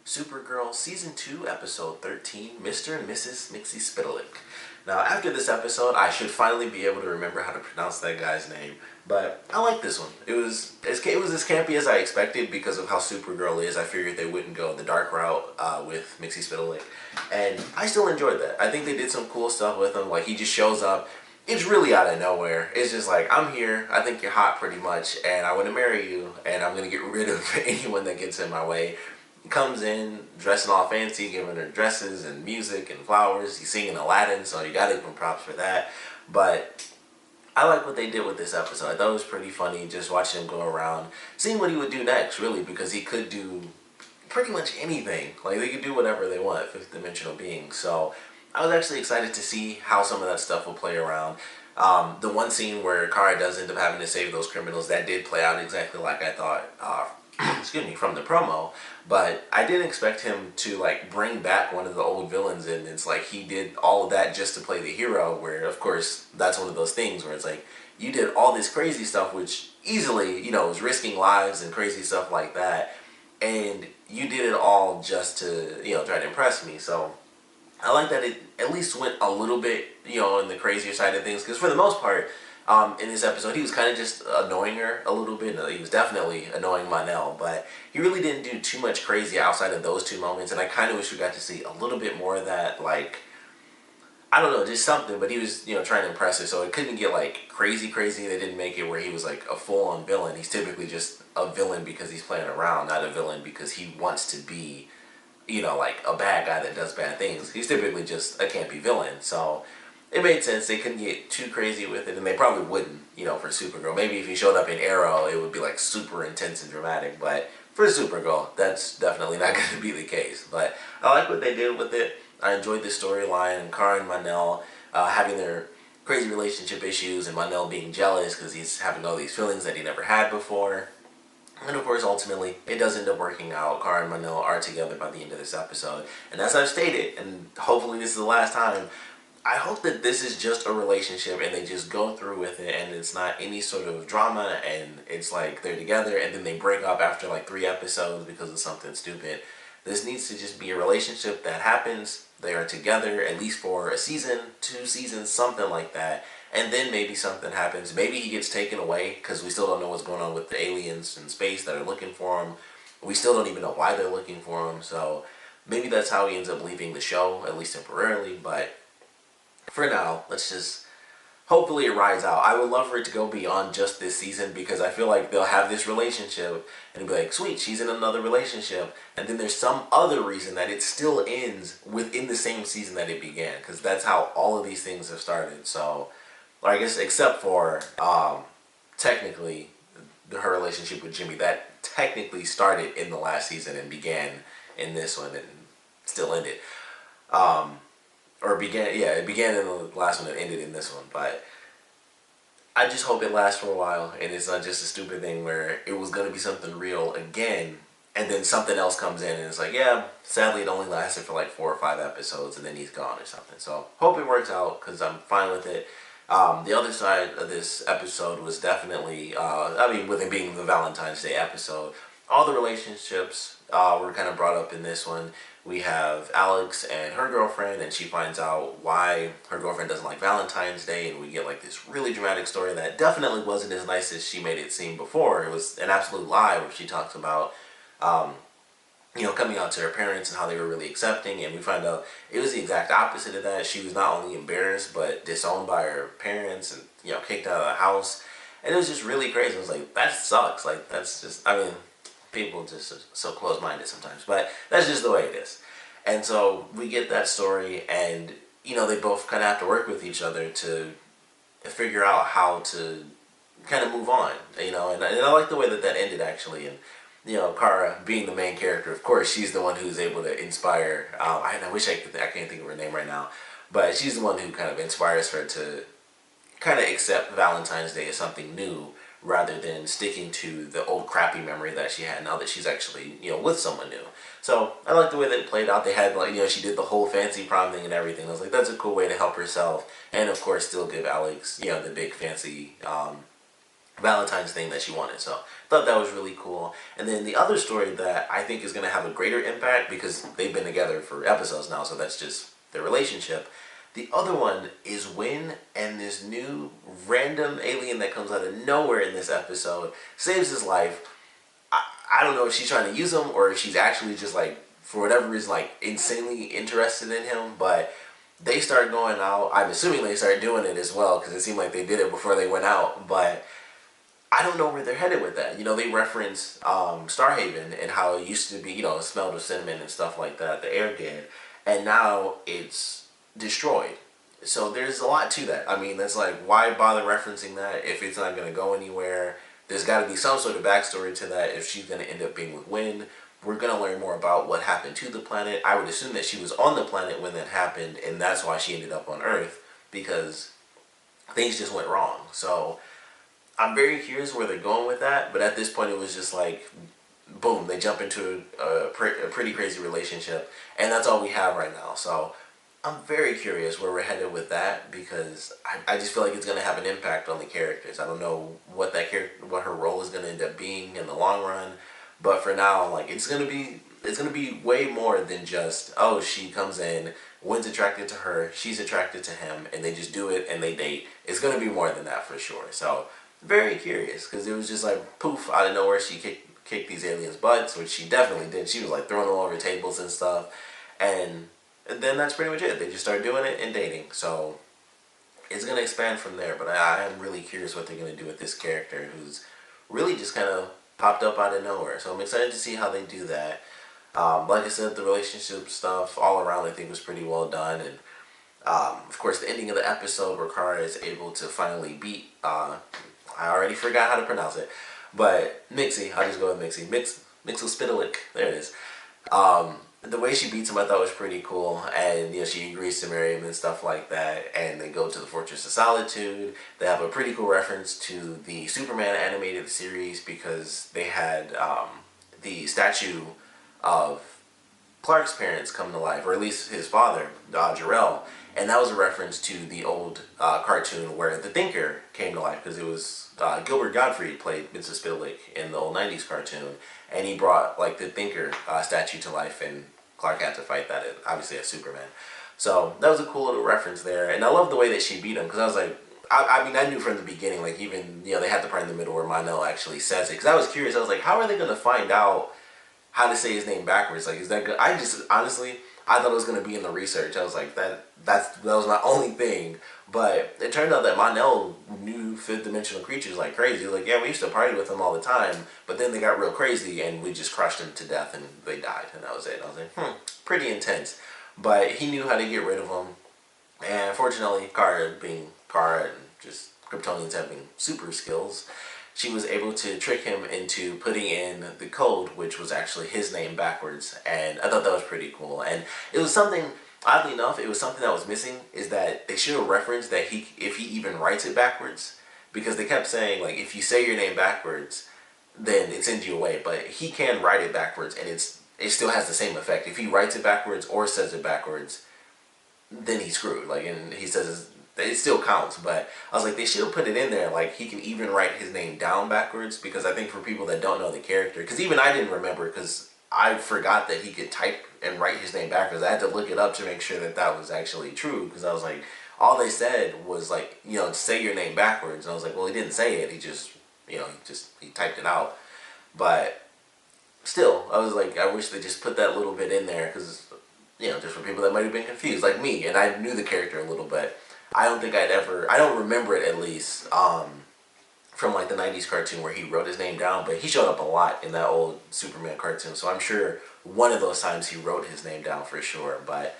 Supergirl Season 2, Episode 13, Mr. and Mrs. Mxyzptlk. Now, after this episode, I should finally be able to remember how to pronounce that guy's name. But I like this one. It was as campy as I expected because of how Supergirl is. I figured they wouldn't go the dark route with Mxyzptlk. And I still enjoyed that. I think they did some cool stuff with him. Like, he just shows up. It's really out of nowhere. It's just like, I'm here, I think you're hot pretty much, and I want to marry you, and I'm going to get rid of anyone that gets in my way. Comes in, dressing all fancy, giving her dresses and music and flowers. He's singing Aladdin, so you gotta give him props for that. But I like what they did with this episode. I thought it was pretty funny just watching him go around, seeing what he would do next, really, because he could do pretty much anything. Like, they could do whatever they want, fifth dimensional beings. So I was actually excited to see how some of that stuff will play around. The one scene where Kara does end up having to save those criminals, that did play out exactly like I thought, excuse me, from the promo. But I didn't expect him to, like, bring back one of the old villains, and it's like he did all of that just to play the hero, where, of course, that's one of those things where it's like, you did all this crazy stuff, which easily, you know, was risking lives and crazy stuff like that, and you did it all just to, you know, try to impress me. So I like that it at least went a little bit, you know, in the crazier side of things, because for the most part, in this episode, he was kind of just annoying her a little bit. He was definitely annoying Mon-El, but he really didn't do too much crazy outside of those two moments, and I kind of wish we got to see a little bit more of that, like, I don't know, just something, but he was, you know, trying to impress her, so it couldn't get, like, crazy. They didn't make it where he was, like, a full-on villain. He's typically just a villain because he's playing around, not a villain because he wants to be, you know, like, a bad guy that does bad things. He's typically just a campy villain, so it made sense. They couldn't get too crazy with it, and they probably wouldn't, you know, for Supergirl. Maybe if he showed up in Arrow, it would be, like, super intense and dramatic, but for Supergirl, that's definitely not going to be the case. But I like what they did with it. I enjoyed the storyline, and Kara and Mon-El having their crazy relationship issues, and Mon-El being jealous because he's having all these feelings that he never had before. And of course, ultimately, it does end up working out. Kara and Mon-El are together by the end of this episode. And as I've stated, and hopefully this is the last time, I hope that this is just a relationship and they just go through with it and it's not any sort of drama and it's like they're together and then they break up after like 3 episodes because of something stupid. This needs to just be a relationship that happens. They are together at least for a season, 2 seasons, something like that. And then maybe something happens. Maybe he gets taken away because we still don't know what's going on with the aliens in space that are looking for him. We still don't even know why they're looking for him. So maybe that's how he ends up leaving the show, at least temporarily. But for now, let's just hopefully it rides out. I would love for it to go beyond just this season because I feel like they'll have this relationship and be like, sweet, she's in another relationship. And then there's some other reason that it still ends within the same season that it began, because that's how all of these things have started. So, I guess except for technically her relationship with Jimmy, that technically started in the last season and began in this one and still ended. It began in the last one and ended in this one, but I just hope it lasts for a while and it's not just a stupid thing where it was going to be something real again and then something else comes in and it's like, yeah, sadly it only lasted for like 4 or 5 episodes and then he's gone or something. So hope it works out because I'm fine with it. The other side of this episode was definitely, with it being the Valentine's Day episode, all the relationships were kind of brought up in this one. We have Alex and her girlfriend, and she finds out why her girlfriend doesn't like Valentine's Day, and we get like this really dramatic story that definitely wasn't as nice as she made it seem before. It was an absolute lie where she talks about, coming out to her parents and how they were really accepting, and we find out it was the exact opposite of that. She was not only embarrassed, but disowned by her parents and, kicked out of the house, and it was just really crazy. I was like, that sucks. Like, that's just, people just so close-minded sometimes, but that's just the way it is. And so we get that story, and they both kind of have to work with each other to figure out how to kind of move on. And I like the way that ended actually. And Kara being the main character, of course, she's the one who's able to inspire. I wish I can't think of her name right now, but she's the one who kind of inspires her to kind of accept Valentine's Day as something new, rather than sticking to the old crappy memory that she had now that she's actually, with someone new. So I like the way that it played out. They had, she did the whole fancy prom thing and everything. I was like, that's a cool way to help herself. And of course, still give Alex, the big fancy Valentine's thing that she wanted. So I thought that was really cool. And then the other story that I think is going to have a greater impact, because they've been together for episodes now, so that's just their relationship. The other one is Win and this new random alien that comes out of nowhere in this episode saves his life. I don't know if she's trying to use him or if she's actually just like, for whatever reason, like insanely interested in him, but they start going out. I'm assuming they start doing it as well, because it seemed like they did it before they went out, but I don't know where they're headed with that. You know, they reference Starhaven and how it used to be, you know, it smelled of cinnamon and stuff like that, the air did, and now it's destroyed. So there's a lot to that. I mean, that's like, why bother referencing that if it's not going to go anywhere? There's got to be some sort of backstory to that if she's going to end up being with Win. We're going to learn more about what happened to the planet. I would assume that she was on the planet when that happened, and that's why she ended up on Earth, because things just went wrong. So I'm very curious where they're going with that, but at this point it was just like, boom, they jump into a pretty crazy relationship, and that's all we have right now. So I'm very curious where we're headed with that, because I just feel like it's going to have an impact on the characters. I don't know what what her role is going to end up being in the long run, but for now, like, it's going to be way more than just, oh, she comes in, Wynn's attracted to her, she's attracted to him, and they just do it and they date. It's going to be more than that for sure. So very curious, because it was just like poof out of nowhere she kicked these aliens' butts, which she definitely did. She was like throwing them over tables and stuff, and then that's pretty much it. They just start doing it and dating. So it's gonna expand from there. But I am really curious what they're gonna do with this character, who's really just kind of popped up out of nowhere. So I'm excited to see how they do that. Like I said, the relationship stuff all around I think was pretty well done, and of course the ending of the episode where Kara is able to finally beat I already forgot how to pronounce it, but Mxy, I'll just go with Mxyzptlk, there it is. The way she beats him I thought was pretty cool, and you know, she agrees to marry him and stuff like that, and they go to the Fortress of Solitude. They have a pretty cool reference to the Superman animated series, because they had the statue of Clark's parents come to life, or at least his father, Jor-El, and that was a reference to the old cartoon where the Thinker came to life, because it was Gilbert Gottfried played Mxyzptlk in the old 90s cartoon, and he brought like the Thinker statue to life, and Clark had to fight that, obviously as Superman. So that was a cool little reference there, and I love the way that she beat him, because I was like, I mean, I knew from the beginning, like, even, you know, they had the part in the middle where Mon-El actually says it, because I was curious. I was like, how are they going to find out how to say his name backwards? Like, is that good? I just, honestly, I thought it was going to be in the research. I was like, that was my only thing. But it turned out that Mon-El knew fifth dimensional creatures like crazy. Like, yeah, we used to party with them all the time, but then they got real crazy and we just crushed them to death and they died, and that was it. I was like, pretty intense. But he knew how to get rid of them. And fortunately, Kara, being Kara and just Kryptonians having super skills, she was able to trick him into putting in the code, which was actually his name backwards. And I thought that was pretty cool. And it was something, oddly enough, it was something that was missing, is that they should have referenced that if he even writes it backwards, because they kept saying, like, if you say your name backwards, then it sends you away. But he can write it backwards, and it still has the same effect. If he writes it backwards or says it backwards, then he's screwed. Like, and he says it still counts, but I was like, they should have put it in there, like, he can even write his name down backwards, because I think for people that don't know the character, because even I didn't remember, because I forgot that he could type and write his name backwards. I had to look it up to make sure that that was actually true, because I was like, all they said was, like, you know, say your name backwards, and I was like, well, he didn't say it, he just, you know, he typed it out. But still, I was like, I wish they just put that little bit in there, because, you know, just for people that might have been confused, like me, and I knew the character a little bit. I don't think I don't remember it, at least, from like the 90s cartoon where he wrote his name down, but he showed up a lot in that old Superman cartoon, so I'm sure one of those times he wrote his name down for sure, but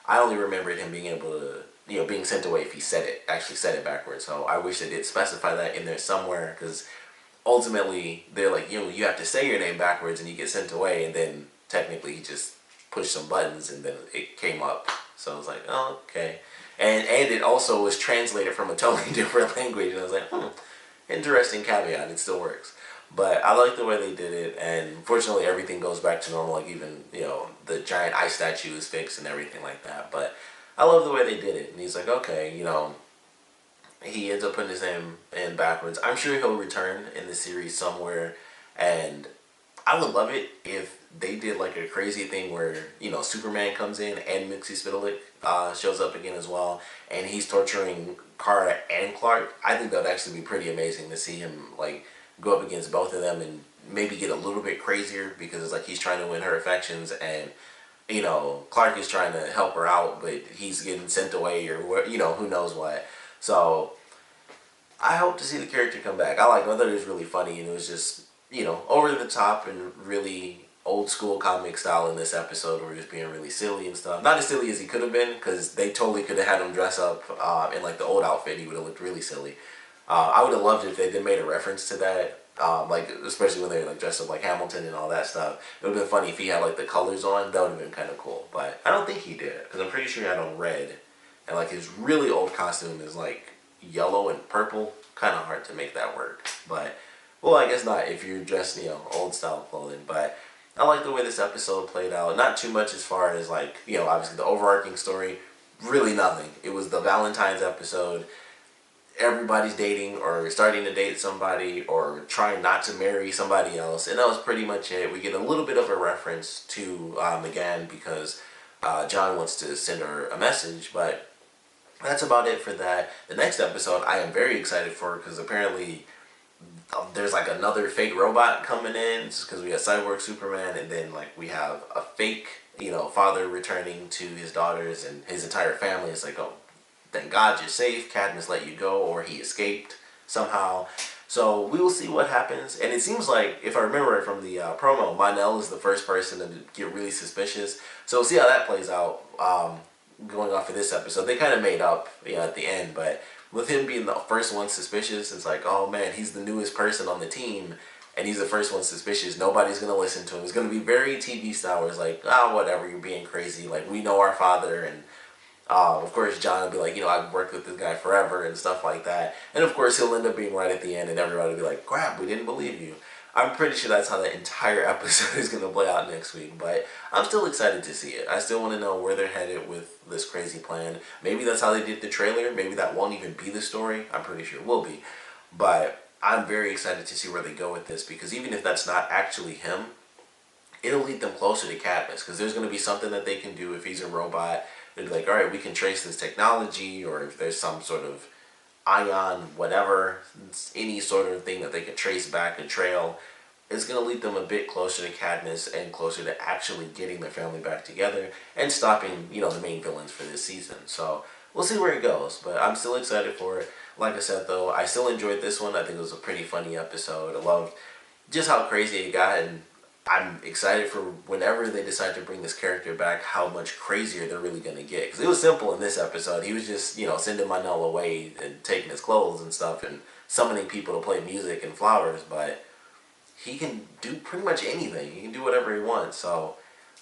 I only remembered him being able to, you know, being sent away if he actually said it backwards. So I wish they did specify that in there somewhere, because ultimately they're like, you know, you have to say your name backwards and you get sent away, and then technically he just pushed some buttons and then it came up. So I was like, oh, okay. And it also was translated from a totally different language, and I was like, interesting caveat, it still works. But I like the way they did it, and fortunately everything goes back to normal, like even, you know, the giant ice statue is fixed and everything like that. But I love the way they did it, and he's like, okay, you know, he ends up putting his name in backwards. I'm sure he'll return in the series somewhere, and I would love it if they did like a crazy thing where, you know, Superman comes in and Mxyzptlk shows up again as well, and he's torturing Kara and Clark. I think that would actually be pretty amazing to see him like go up against both of them and maybe get a little bit crazier, because it's like he's trying to win her affections, and you know, Clark is trying to help her out, but he's getting sent away or what, you know, who knows what. So I hope to see the character come back. I thought it was really funny, and it was just, you know, over the top and really old school comic style in this episode, where he was being really silly and stuff. Not as silly as he could have been, because they totally could have had him dress up in like the old outfit. He would have looked really silly. I would have loved it if they did made a reference to that. Like, especially when they were like dressed up like Hamilton and all that stuff. It would have been funny if he had like the colors on. That would have been kind of cool. But I don't think he did, because I'm pretty sure he had on red. And like his really old costume is like yellow and purple. Kind of hard to make that work. But, well, I guess not if you're dressed, you know, old style clothing. But I like the way this episode played out. Not too much as far as like, you know, obviously the overarching story. Really nothing. It was the Valentine's episode. Everybody's dating or starting to date somebody or trying not to marry somebody else, and that was pretty much it. We get a little bit of a reference to McGann, because John wants to send her a message, but that's about it for that. The next episode I am very excited for, because apparently there's like another fake robot coming in, because we have Cyborg Superman, and then like we have a fake, you know, father returning to his daughters and his entire family. It's like, oh, thank God you're safe. Cadmus let you go, or he escaped somehow. So we will see what happens. And it seems like, if I remember right from the promo, Mon-El is the first person to get really suspicious. So we'll see how that plays out. Going off of this episode, they kind of made up, you know, at the end. But with him being the first one suspicious, it's like, oh man, he's the newest person on the team, and he's the first one suspicious. Nobody's gonna listen to him. It's gonna be very TV style, where it's like, oh, whatever, you're being crazy. Like, we know our father, and of course, John will be like, you know, I've worked with this guy forever and stuff like that. And of course, he'll end up being right at the end, and everybody will be like, crap, we didn't believe you. I'm pretty sure that's how the entire episode is going to play out next week. But I'm still excited to see it. I still want to know where they're headed with this crazy plan. Maybe that's how they did the trailer. Maybe that won't even be the story. I'm pretty sure it will be. But I'm very excited to see where they go with this, because even if that's not actually him, it'll lead them closer to Cadmus, because there's going to be something that they can do if he's a robot. They'd be like, all right, we can trace this technology, or if there's some sort of ion, whatever, any sort of thing that they can trace back and trail, it's going to lead them a bit closer to Cadmus and closer to actually getting their family back together and stopping, you know, the main villains for this season. So we'll see where it goes, but I'm still excited for it. Like I said, though, I still enjoyed this one. I think it was a pretty funny episode. I loved just how crazy it got, and I'm excited for whenever they decide to bring this character back, how much crazier they're really going to get. Because it was simple in this episode. He was just, you know, sending Mon-El away and taking his clothes and stuff and summoning people to play music and flowers. But he can do pretty much anything. He can do whatever he wants. So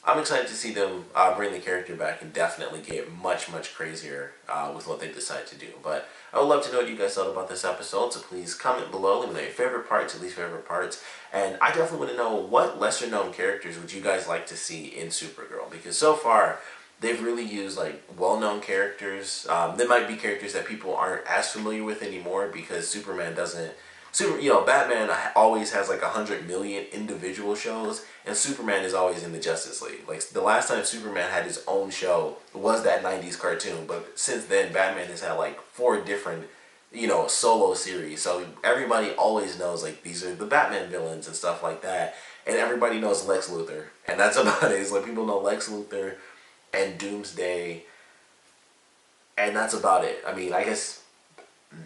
I'm excited to see them bring the character back and definitely get much, much crazier with what they decide to do. But I would love to know what you guys thought about this episode, so please comment below. Let me know your favorite parts, your least favorite parts. And I definitely want to know, what lesser known characters would you guys like to see in Supergirl? Because so far, they've really used like well-known characters. There might be characters that people aren't as familiar with anymore, because Superman doesn't... You know, Batman always has like 100 million individual shows, and Superman is always in the Justice League. Like, the last time Superman had his own show was that 90s cartoon, but since then Batman has had like 4 different, you know, solo series. So everybody always knows like these are the Batman villains and stuff like that, and everybody knows Lex Luthor, and that's about it. It's like people know Lex Luthor and Doomsday, and that's about it. I mean, I guess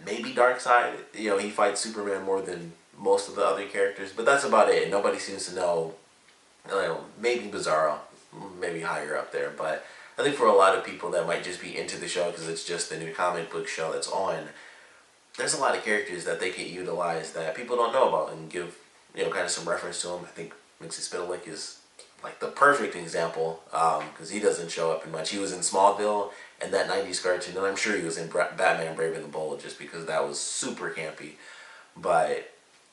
maybe Darkseid, you know, he fights Superman more than most of the other characters, but that's about it. Nobody seems to know, you know, maybe Bizarro, maybe higher up there, but I think for a lot of people that might just be into the show because it's just the new comic book show that's on, there's a lot of characters that they can utilize that people don't know about and give, you know, kind of some reference to them. I think Mxyzptlk is like the perfect example, because he doesn't show up in much. He was in Smallville and that 90s cartoon, and I'm sure he was in Batman Brave and the Bold, just because that was super campy. But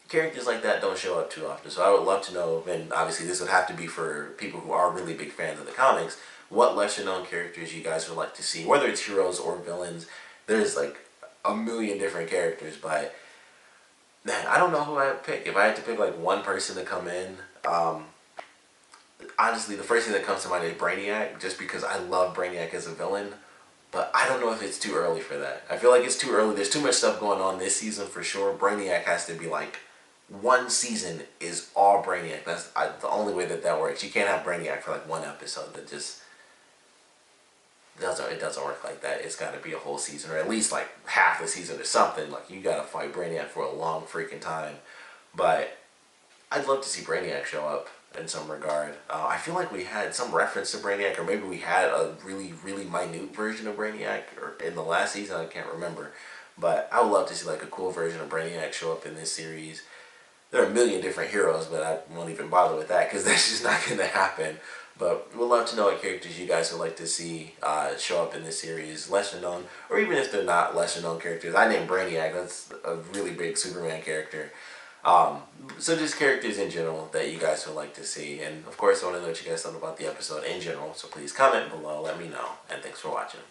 characters like that don't show up too often, so I would love to know, and obviously this would have to be for people who are really big fans of the comics, what lesser known characters you guys would like to see, whether it's heroes or villains. There's like a million different characters, but man, I don't know who I'd pick. If I had to pick like one person to come in, honestly, the first thing that comes to mind is Brainiac, just because I love Brainiac as a villain. But I don't know if it's too early for that. I feel like it's too early. There's too much stuff going on this season for sure. Brainiac has to be like, one season is all Brainiac. That's the only way that works. You can't have Brainiac for like one episode. That just doesn't work like that. It's got to be a whole season, or at least like half the season or something. Like, you got to fight Brainiac for a long freaking time. But I'd love to see Brainiac show up in some regard. I feel like we had some reference to Brainiac, or maybe we had a really, really minute version of Brainiac or in the last season. I can't remember. But I would love to see like a cool version of Brainiac show up in this series. There are a million different heroes, but I won't even bother with that because that's just not going to happen. But we'd love to know what characters you guys would like to see show up in this series, lesser known, or even if they're not lesser known characters. I named Brainiac, that's a really big Superman character. So just characters in general that you guys would like to see. And of course, I want to know what you guys thought about the episode in general, so please comment below, let me know, and thanks for watching.